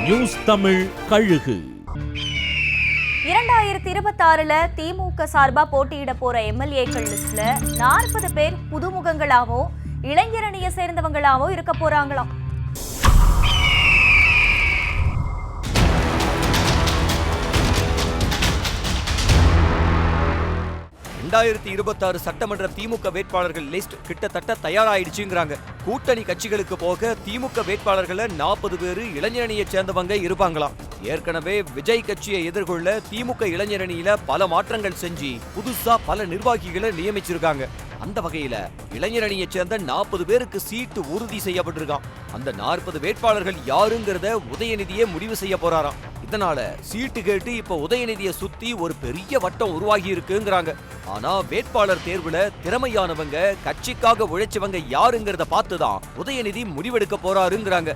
News Tamil கழுகு. 2026ல திமுக சார்பா போட்டியிட போற எம்எல்ஏக்கள் லிஸ்ட்ல 40 பேர் புதுமுகங்களாவோ இளைஞரணியை சேர்ந்தவங்களாவோ இருக்க போறாங்களாம். சட்டமன்ற திமுக வேட்பாளர்கள் லிஸ்ட் கிட்டத்தட்ட தயாராயிடுச்சுங்கிறாங்க. கூட்டணி கட்சிகளுக்கு போக திமுக வேட்பாளர்களை 40 பேரு இளைஞரணியை சேர்ந்தவங்க இருப்பாங்களாம். ஏற்கனவே விஜய் கட்சியை எதிர்கொள்ள திமுக இளைஞரணியில பல மாற்றங்கள் செஞ்சு புதுசா பல நிர்வாகிகளை நியமிச்சிருக்காங்க. அந்த வகையில இளைஞரணியை சேர்ந்த 40 பேருக்கு சீட்டு உறுதி செய்யப்பட்டிருக்கான். அந்த 40 வேட்பாளர்கள் யாருங்கிறத உதயநிதியே முடிவு செய்ய போறாராம். இதனால சீட்டு கேட்டு இப்ப உதயநிதியை சுத்தி ஒரு பெரிய வட்டம் உருவாகி இருக்குங்கிறாங்க. ஆனா வேட்பாளர் தேர்வுல திறமையானவங்க, கட்சிக்காக உழைச்சவங்க யாருங்கிறத பார்த்துதான் உதயநிதி முடிவெடுக்க போறாருங்கிறாங்க.